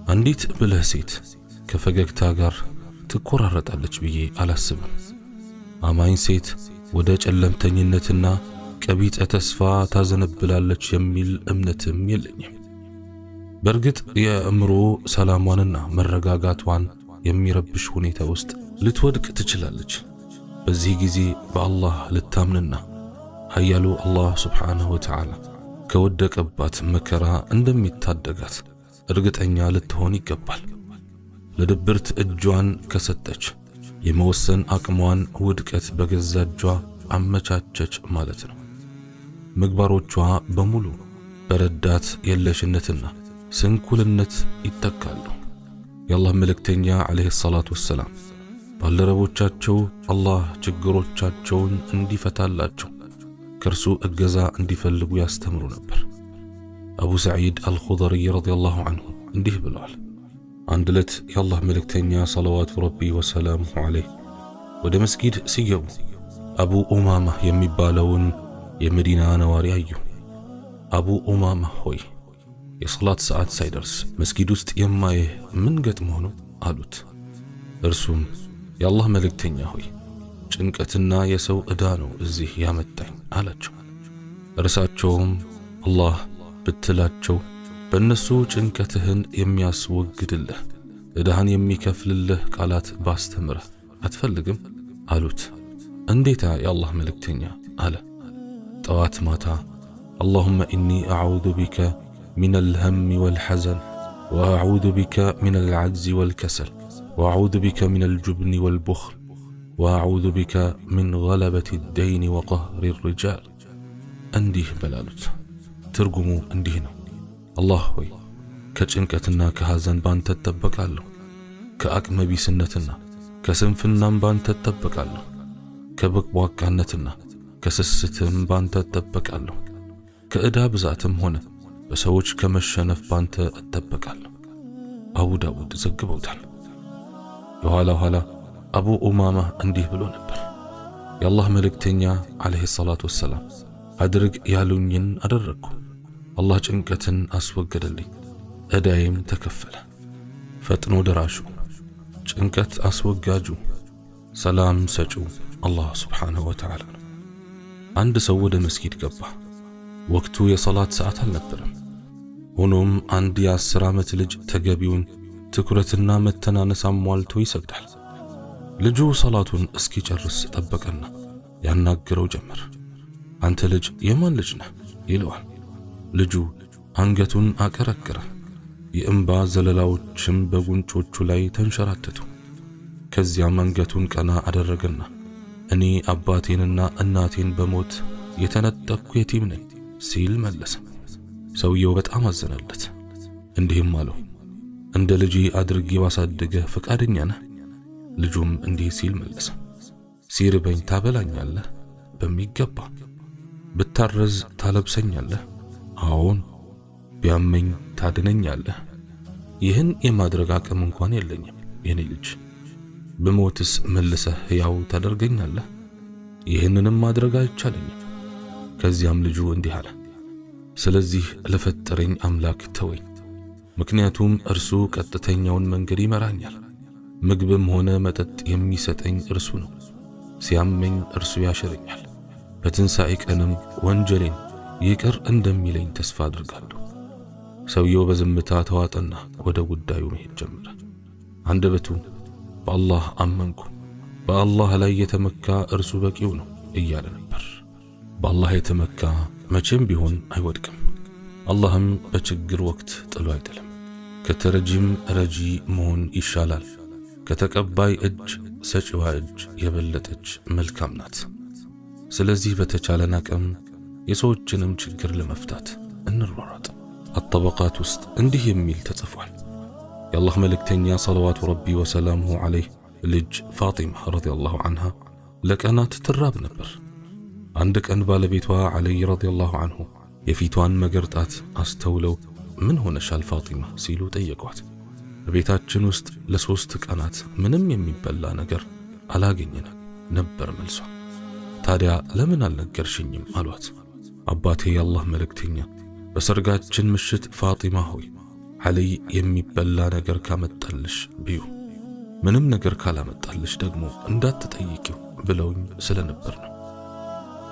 አንዲት ብልህ ሴት ከፈገግታ ጋር ትቆራረጣለች ብዬ አላስብም። አማኝ ሴት ወደ ጨለምተኝነትና ቀቢጸ ተስፋ ታዘነብላለች የሚል እምነትም የለኝም። በእርግጥ የአእምሮ ሰላሟንና መረጋጋቷን የሚረብሽ ሁኔታ ውስጥ ልትወድቅ ትችላለች። በዚህ ጊዜ በአላህ ልታምንና ኃያሉ አላህ ሱብሓነሁ ወተዓላ ከወደቀባት መከራ እንደሚታደጋት እርግጠኛ ልትሆን ይገባል። ለድብርት እጇን ከሰጠች የመወሰን አቅሟን ውድቀት በገዛ እጇ አመቻቸች ማለት ነው። ምግባሮቿ በሙሉ በረዳት የለሽነትና ስንኩልነት ይተካሉ። የአላህ መልእክተኛ ዓለይሂ ሰላቱ ወሰላም ባልደረቦቻቸው አላህ ችግሮቻቸውን እንዲፈታላቸው ከእርሱ እገዛ እንዲፈልጉ ያስተምሩ ነበር። አቡ ሰዒድ አልኹድሪ ረዲየላሁ ዐንሁ እንዲህ ብለዋል። አንድ ዕለት የአላህ መልእክተኛ ሰለዋቱ ረቢ ወሰላሙሁ ዐለይህ ወደ መስጊድ ሲገቡ አቡ ኡማማ የሚባለውን የመዲና ነዋሪ አዩ። አቡ ኡማማ ሆይ የሰላት ሰዓት ሳይደርስ መስጊድ ውስጥ የማይህ ምን ገጥሞህ ነው አሉት። እርሱም የአላህ መልእክተኛ ሆይ ጭንቀትና የሰው ዕዳ ነው እዚህ ያመጣኝ አላቸው። እርሳቸውም አላህ ብትላቸው በእነሱ ጭንቀትህን የሚያስወግድልህ ዕዳህን የሚከፍልልህ ቃላት ባስተምረህ አትፈልግም አሉት። እንዴታ የአላህ መልእክተኛ አለ። ጠዋት ማታ اللهم إني أعوذ بك من الهم والحزن وأعوذ بك من العجز والكسل وأعوذ بك من الجبن والبخل وأعوذ بك من غلبة الدين وقهر الرجال أنديه بلالت ترجمو أنديهنا الله هوي كجنكتنا كهزن بان تتبقالو كأكم بسنتنا كسنفنا بان تتبقالو كبقواكانتنا كسستم بان تتبقالو كأدا بزاتم هنا بسوج كمشنف بان تتبقالو أبو داود زقبوتال يهالا أبو أمامة أنديه بلو نبر يا الله ملكتنيا عليه الصلاة والسلام أدرق يالونين أدرقو الله جنكتن أسوق لي أدايم تكفله فتنو دراشو جنكت أسوق جاجو سلام سجو الله سبحانه وتعالى عند سود مسجد قبه وقتو يصلاة ساعة النبرم هنوم عند ياسرامة لج تقابيون تكرتنا متنانس عموالتو يسجدل لجو صلاة اسكي جرس طبقنا يعناقرو جمر አንተ ልጅ የማን ልጅ ነህ ይለዋል። ልጁ አንገቱን አቀረቀረ። የእንባ ዘለላዎችም በጉንጮቹ ላይ ተንሸራተቱ። ከዚያም አንገቱን ቀና አደረገና እኔ አባቴንና እናቴን በሞት የተነጠቅኩ የቲም ነኝ ሲል መለሰ። ሰውየው በጣም አዘነለት። እንዲህም አለው፣ እንደ ልጅ አድርጌ ባሳደገህ ፈቃደኛ ነህ? ልጁም እንዲህ ሲል መለሰ፣ ሲርበኝ ታበላኛለህ? በሚገባ። ብታረዝ ታለብሰኛለህ? አዎን። ቢያመኝ ታድነኛለህ? ይህን የማድረግ አቅም እንኳን የለኝም የኔ ልጅ። በሞትስ መልሰህ ሕያው ታደርገኛለህ? ይህንንም ማድረግ አይቻለኝም። ከዚያም ልጁ እንዲህ አለ፣ ስለዚህ ለፈጠረኝ አምላክ ተወኝ፣ ምክንያቱም እርሱ ቀጥተኛውን መንገድ ይመራኛል። ምግብም ሆነ መጠጥ የሚሰጠኝ እርሱ ነው። ሲያመኝ እርሱ ያሽረኛል። በትንሣኤ ቀንም ወንጀሌን ይቅር እንደሚለኝ ተስፋ አድርጋለሁ። ሰውየው በዝምታ ተዋጠና ወደ ጉዳዩ መሄድ ጀመረ። አንደበቱ በአላህ አመንኩ፣ በአላህ ላይ የተመካ እርሱ በቂው ነው እያለ ነበር። በአላህ የተመካ መቼም ቢሆን አይወድቅም። አላህም በችግር ወቅት ጥሎ አይጥልም። ከተረጂም ረጂ መሆን ይሻላል። ከተቀባይ እጅ ሰጪዋ እጅ የበለጠች መልካም ናት። ስለዚህ በተቻለን አቅም የሰዎችንም ችግር ለመፍታት እንሯሯጥ። አጠበቃት ውስጥ እንዲህ የሚል ተጽፏል። የአላህ መልእክተኛ ሰለዋቱ ረቢ ወሰላሙሁ ዐለይህ ልጅ ፋጢማ ረዲየላሁ ዐንሃ ለቀናት ትራብ ነበር። አንድ ቀን ባለቤቷ ዐሊ ረዲየላሁ ዐንሁ የፊቷን መገርጣት አስተውለው ምን ሆነሻል ፋጢማ ሲሉ ጠየቋት። በቤታችን ውስጥ ለ3 ቀናት ምንም የሚበላ ነገር አላገኘንም ነበር መልሷ። ታዲያ ለምን አልነገርሽኝም አሏት። አባቴ የአላህ መልእክተኛ በሰርጋችን ምሽት ፋጢማ ሆይ علي የሚበላ ነገር ካመጣልሽ ብዩ ምንም ነገር ካላመጣልሽ ደግሞ እንዳትጠይቂው ብለውኝ ስለነበር ነው።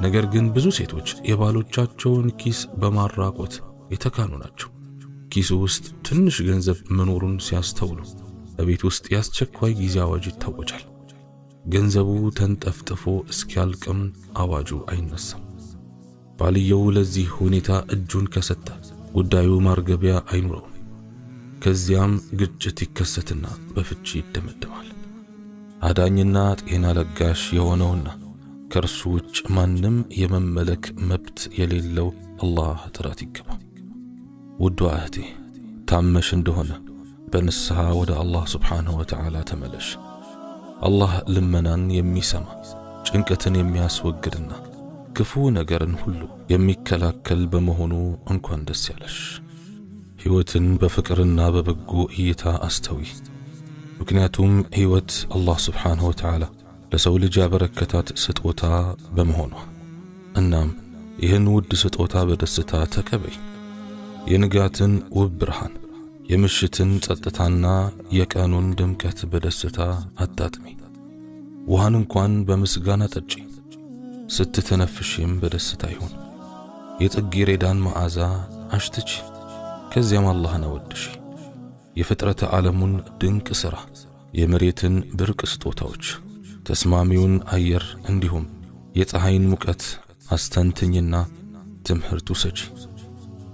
ነገር ግን ብዙ ሴቶች የባሎቻቸውን ኪስ በማራቆት የተካኑ ናቸው። ኪሱ ውስጥ ትንሽ ገንዘብ መኖሩን ሲያስተውሉ በቤት ውስጥ ያስቸኳይ ጊዜ አዋጅ ይታወጃል። ገንዘቡ ተንጠፍጥፎ እስኪያልቅም አዋጁ አይነሳም። ባልየው ለዚህ ሁኔታ እጁን ከሰጠ ጉዳዩ ማርገቢያ አይኖረውም። ከዚያም ግጭት ይከሰትና በፍቺ ይደመደማል። አዳኝና ጤና ለጋሽ የሆነውና ከእርሱ ውጭ ማንም የመመለክ መብት የሌለው አላህ ጥራት ይገባ። ውድ እህቴ ታመሽ እንደሆነ በንስሐ ወደ አላህ ሱብሓነሁ ወተዓላ ተመለሽ። አላህ ልመናን የሚሰማ ጭንቀትን የሚያስወግድና ክፉ ነገርን ሁሉ የሚከላከል በመሆኑ እንኳን ደስ ያለሽ። ሕይወትን በፍቅርና በበጎ እይታ አስተዊ። ምክንያቱም ሕይወት አላህ ሱብሓነሁ ወተዓላ ለሰው ልጅ ያበረከታት ስጦታ በመሆኗ። እናም ይህን ውድ ስጦታ በደስታ ተቀበይ። የንጋትን ውብ ብርሃን፣ የምሽትን ጸጥታና የቀኑን ድምቀት በደስታ አጣጥሚ። ውሃን እንኳን በምስጋና ጠጪ። ስትተነፍሽም በደስታ ይሁን። የጽጌረዳን መዓዛ አሽትች። ከዚያም አላህን አወድሺ። የፍጥረተ ዓለሙን ድንቅ ሥራ፣ የመሬትን ብርቅ ስጦታዎች፣ ተስማሚውን አየር እንዲሁም የፀሐይን ሙቀት አስተንትኝና ትምህርት ውሰጂ።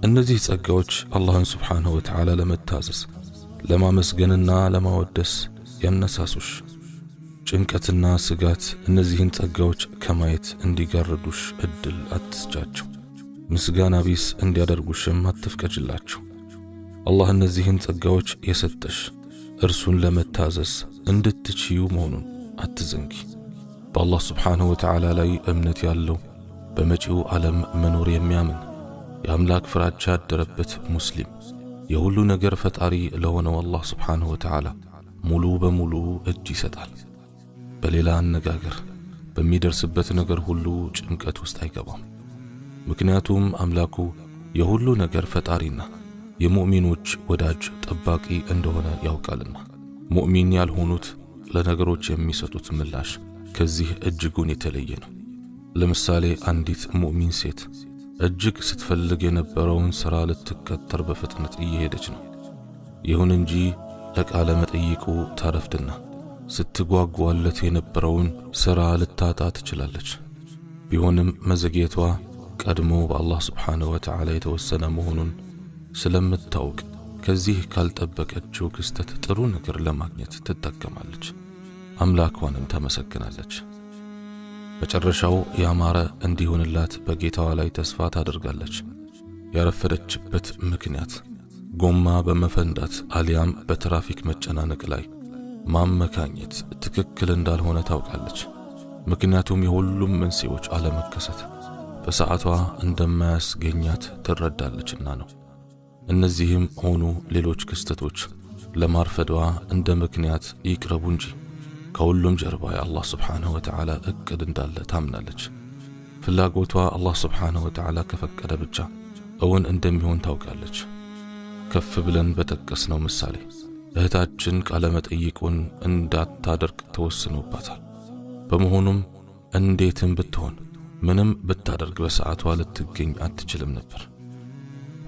እነዚህ ጸጋዎች አላህን ሱብሓነሁ ወተዓላ ለመታዘዝ ለማመስገንና ለማወደስ ያነሳሱሽ። ጭንቀትና ስጋት እነዚህን ጸጋዎች ከማየት እንዲጋርዱሽ እድል አትስጫቸው። ምስጋና ቢስ እንዲያደርጉሽም አትፍቀጅላቸው። አላህ እነዚህን ጸጋዎች የሰጠሽ እርሱን ለመታዘዝ እንድትችዩ መሆኑን አትዘንጊ። በአላህ ሱብሓነሁ ወተዓላ ላይ እምነት ያለው በመጪው ዓለም መኖር የሚያምን የአምላክ ፍራቻ ያደረበት ሙስሊም የሁሉ ነገር ፈጣሪ ለሆነው አላህ ሱብሓነሁ ወተዓላ ሙሉ በሙሉ እጅ ይሰጣል። በሌላ አነጋገር በሚደርስበት ነገር ሁሉ ጭንቀት ውስጥ አይገባም። ምክንያቱም አምላኩ የሁሉ ነገር ፈጣሪና የሙእሚኖች ወዳጅ ጠባቂ እንደሆነ ያውቃልና። ሙእሚን ያልሆኑት ለነገሮች የሚሰጡት ምላሽ ከዚህ እጅጉን የተለየ ነው። ለምሳሌ አንዲት ሙእሚን ሴት እጅግ ስትፈልግ የነበረውን ሥራ ልትከተር በፍጥነት እየሄደች ነው። ይሁን እንጂ ለቃለ መጠይቁ ታረፍድና ስትጓጓለት የነበረውን ሥራ ልታጣ ትችላለች። ቢሆንም መዘግየቷ ቀድሞ በአላህ ሱብሓነሁ ወተዓላ የተወሰነ መሆኑን ስለምታውቅ ከዚህ ካልጠበቀችው ክስተት ጥሩ ነገር ለማግኘት ትጠቀማለች። አምላኳንም ታመሰግናለች። መጨረሻው ያማረ እንዲሆንላት በጌታዋ ላይ ተስፋ ታደርጋለች። ያረፈደችበት ምክንያት ጎማ በመፈንዳት አሊያም በትራፊክ መጨናነቅ ላይ ማመካኘት ትክክል እንዳልሆነ ታውቃለች። ምክንያቱም የሁሉም መንስኤዎች አለመከሰት በሰዓቷ እንደማያስገኛት ትረዳለችና ነው። እነዚህም ሆኑ ሌሎች ክስተቶች ለማርፈዷ እንደ ምክንያት ይቅረቡ እንጂ ከሁሉም ጀርባ የአላህ ሱብሓነሁ ወተዓላ እቅድ እንዳለ ታምናለች። ፍላጎቷ አላህ ሱብሓነሁ ወተዓላ ከፈቀደ ብቻ እውን እንደሚሆን ታውቃለች። ከፍ ብለን በጠቀስነው ምሳሌ እህታችን ቃለ መጠይቁን እንዳታደርግ ተወስኖባታል። በመሆኑም እንዴትም ብትሆን ምንም ብታደርግ በሰዓቷ ልትገኝ አትችልም ነበር።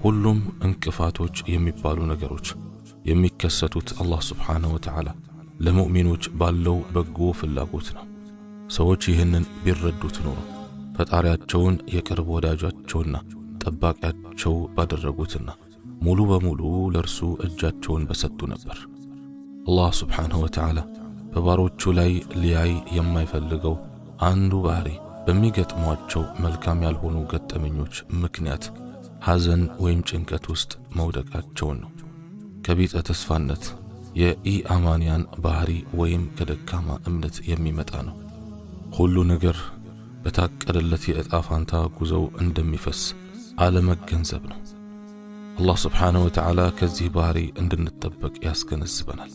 ሁሉም እንቅፋቶች የሚባሉ ነገሮች የሚከሰቱት አላህ ሱብሓነሁ ወተዓላ ለሙእሚኖች ባለው በጎ ፍላጎት ነው። ሰዎች ይህንን ቢረዱት ኖሮ ፈጣሪያቸውን የቅርብ ወዳጃቸውና ጠባቂያቸው ባደረጉትና ሙሉ በሙሉ ለርሱ እጃቸውን በሰጡ ነበር። አላህ ሱብሓነሁ ወተዓላ በባሮቹ ላይ ሊያይ የማይፈልገው አንዱ ባህሪ በሚገጥሟቸው መልካም ያልሆኑ ገጠመኞች ምክንያት ሐዘን ወይም ጭንቀት ውስጥ መውደቃቸውን ነው። ከቢጸ ተስፋነት የኢአማንያን ባህሪ ወይም ከደካማ እምነት የሚመጣ ነው። ሁሉ ነገር በታቀደለት የዕጣ ፋንታ ጉዞው እንደሚፈስ አለመገንዘብ ነው። አላህ ሱብሓነሁ ወተዓላ ከዚህ ባህሪ እንድንጠበቅ ያስገነዝበናል።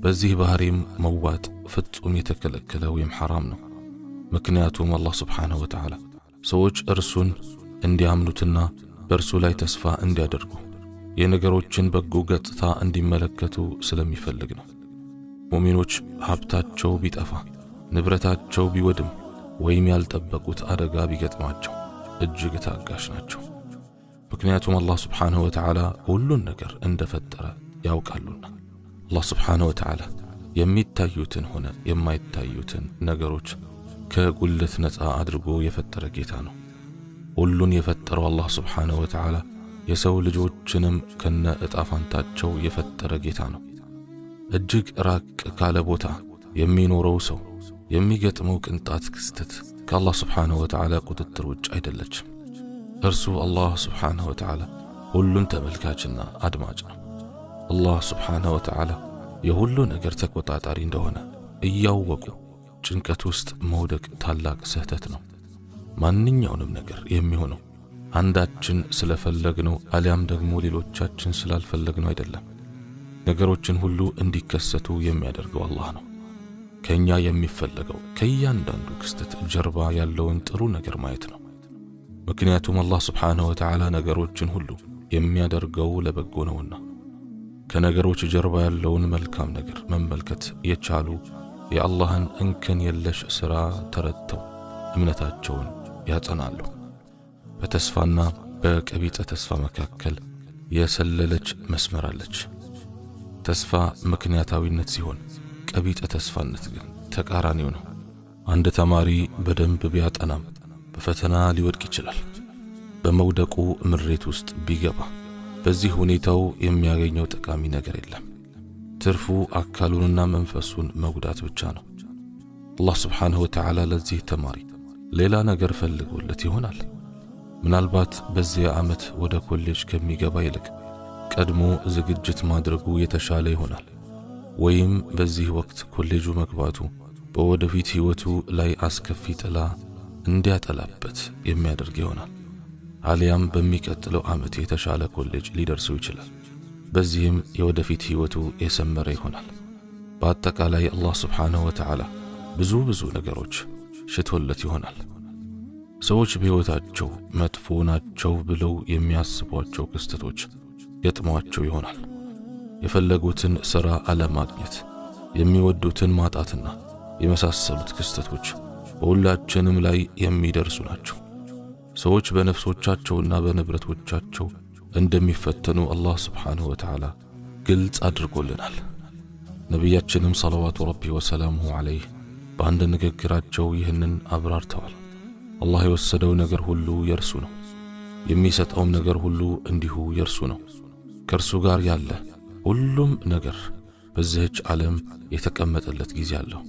በዚህ ባህሪም መዋጥ ፍጹም የተከለከለ ወይም ሐራም ነው። ምክንያቱም አላህ ሱብሓነሁ ወተዓላ ሰዎች እርሱን እንዲያምኑትና በእርሱ ላይ ተስፋ እንዲያደርጉ የነገሮችን በጎ ገጽታ እንዲመለከቱ ስለሚፈልግ ነው። ሙእሚኖች ሀብታቸው ቢጠፋ ንብረታቸው ቢወድም ወይም ያልጠበቁት አደጋ ቢገጥማቸው እጅግ ታጋሽ ናቸው። ምክንያቱም አላህ ስብሓንሁ ወተዓላ ሁሉን ነገር እንደፈጠረ ያውቃሉና። አላህ ስብሓንሁ ወተዓላ የሚታዩትን ሆነ የማይታዩትን ነገሮች ከጉልት ነፃ አድርጎ የፈጠረ ጌታ ነው። ሁሉን የፈጠረው አላህ ስብሓንሁ ወተዓላ የሰው ልጆችንም ከነ እጣፋንታቸው የፈጠረ ጌታ ነው። እጅግ ራቅ ካለ ቦታ የሚኖረው ሰው የሚገጥመው ቅንጣት ክስተት ከአላህ ስብሓንሁ ወተዓላ ቁጥጥር ውጭ አይደለችም። እርሱ አላህ ስብሓንሁ ወተዓላ ሁሉን ተመልካችና አድማጭ ነው። አላህ ስብሓንሁ ወተዓላ የሁሉ ነገር ተቆጣጣሪ እንደሆነ እያወቁ ጭንቀት ውስጥ መውደቅ ታላቅ ስህተት ነው። ማንኛውንም ነገር የሚሆነው አንዳችን ስለፈለግነው አሊያም ደግሞ ሌሎቻችን ስላልፈለግነው አይደለም። ነገሮችን ሁሉ እንዲከሰቱ የሚያደርገው አላህ ነው። ከኛ የሚፈለገው ከእያንዳንዱ ክስተት ጀርባ ያለውን ጥሩ ነገር ማየት ነው። ምክንያቱም አላህ ስብሓንሁ ወተዓላ ነገሮችን ሁሉ የሚያደርገው ለበጎ ነውና። ከነገሮች ጀርባ ያለውን መልካም ነገር መመልከት የቻሉ የአላህን እንከን የለሽ ሥራ ተረድተው እምነታቸውን ያጸናሉ። በተስፋና በቀቢጸ ተስፋ መካከል የሰለለች መስመር አለች። ተስፋ ምክንያታዊነት ሲሆን ቀቢጸ ተስፋነት ግን ተቃራኒው ነው። አንድ ተማሪ በደንብ ቢያጠናም በፈተና ሊወድቅ ይችላል። በመውደቁ ምሬት ውስጥ ቢገባ በዚህ ሁኔታው የሚያገኘው ጠቃሚ ነገር የለም። ትርፉ አካሉንና መንፈሱን መጉዳት ብቻ ነው። አላህ ስብሓንሁ ወተዓላ ለዚህ ተማሪ ሌላ ነገር ፈልጎለት ይሆናል። ምናልባት በዚያ ዓመት ወደ ኮሌጅ ከሚገባ ይልቅ ቀድሞ ዝግጅት ማድረጉ የተሻለ ይሆናል። ወይም በዚህ ወቅት ኮሌጁ መግባቱ በወደፊት ሕይወቱ ላይ አስከፊ ጥላ እንዲያጠላበት የሚያደርግ ይሆናል። አሊያም በሚቀጥለው ዓመት የተሻለ ኮሌጅ ሊደርሰው ይችላል። በዚህም የወደፊት ሕይወቱ የሰመረ ይሆናል። በአጠቃላይ አላህ ስብሓንሁ ወተዓላ ብዙ ነገሮች ሽቶለት ይሆናል። ሰዎች በሕይወታቸው መጥፎ ናቸው ብለው የሚያስቧቸው ክስተቶች ገጥመዋቸው ይሆናል። የፈለጉትን ሥራ አለማግኘት፣ የሚወዱትን ማጣትና የመሳሰሉት ክስተቶች በሁላችንም ላይ የሚደርሱ ናቸው። ሰዎች በነፍሶቻቸውና በንብረቶቻቸው እንደሚፈተኑ አላህ ስብሓንሁ ወተዓላ ግልጽ አድርጎልናል። ነቢያችንም ሰለዋቱ ረቢ ወሰላሙሁ ዐለይህ በአንድ ንግግራቸው ይህንን አብራርተዋል። አላህ የወሰደው ነገር ሁሉ የርሱ ነው፣ የሚሰጠውም ነገር ሁሉ እንዲሁ የርሱ ነው። ከእርሱ ጋር ያለ ሁሉም ነገር በዚህች ዓለም የተቀመጠለት ጊዜ አለው።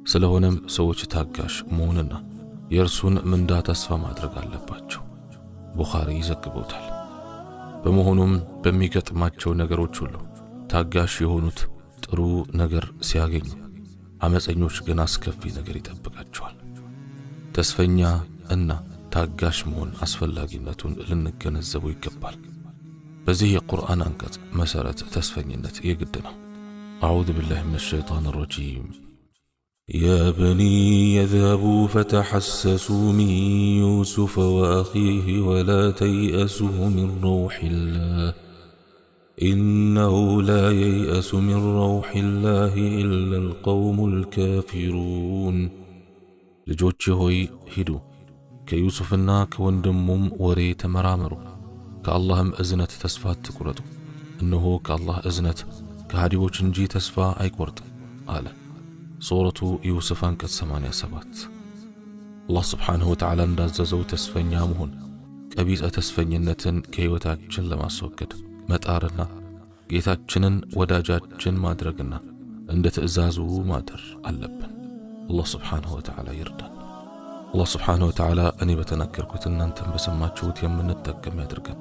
ስለሆነም ሰዎች ታጋሽ መሆንና የእርሱን ምንዳ ተስፋ ማድረግ አለባቸው። ቡኻሪ ይዘግበውታል። በመሆኑም በሚገጥማቸው ነገሮች ሁሉ ታጋሽ የሆኑት ጥሩ ነገር ሲያገኙ፣ አመፀኞች ግን አስከፊ ነገር ይጠብቃቸዋል። ተስፈኛ እና ታጋሽ መሆን አስፈላጊነቱን ልንገነዘቡ ይገባል። በዚህ የቁርአን አንቀጽ መሰረት ተስፈኝነት የግድ ነው። አዑዙ ቢላሂ ሚነሽ ሸይጣን ረጂም يا بني يذهبوا فتحسسوا من يوسف وأخيه ولا تيأسوا من روح الله إنه لا ييأس من روح الله إلا القوم الكافرون ልጆቼ ሆይ ሂዱ፣ ከዩሱፍና ከወንድሙም ወሬ ተመራመሩ፣ ከአላህም እዝነት ተስፋ አትቁረጡ። እነሆ ከአላህ እዝነት ከሃዲዎች እንጂ ተስፋ አይቆርጥም አለ። ሱረቱ ዩሱፍ አንቀጽ 87። አላህ ስብሓንሁ ወተዓላ እንዳዘዘው ተስፈኛ መሆን፣ ቀቢጸ ተስፈኝነትን ከሕይወታችን ለማስወገድ መጣርና ጌታችንን ወዳጃችን ማድረግና እንደ ትእዛዙ ማደር አለብን። አላህ ስብሓንሁ ወተዓላ ይርዳን። አላህ ስብሓንሁ ወተዓላ እኔ በተናገርኩት እናንተም በሰማችሁት የምንጠቀም ያድርገን።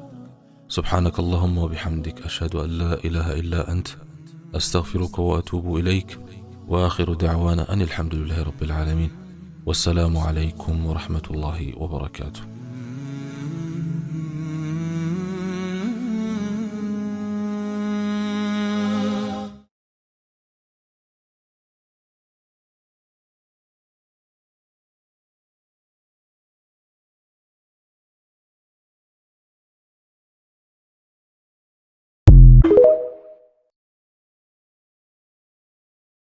سبحانك اللهم وبحمدك أشهد أن لا إله إلا أنت أستغفرك وأتوب إليك وآخر دعوانا أن الحمد لله رب العالمين والسلام عليكم ورحمة الله وبركاته.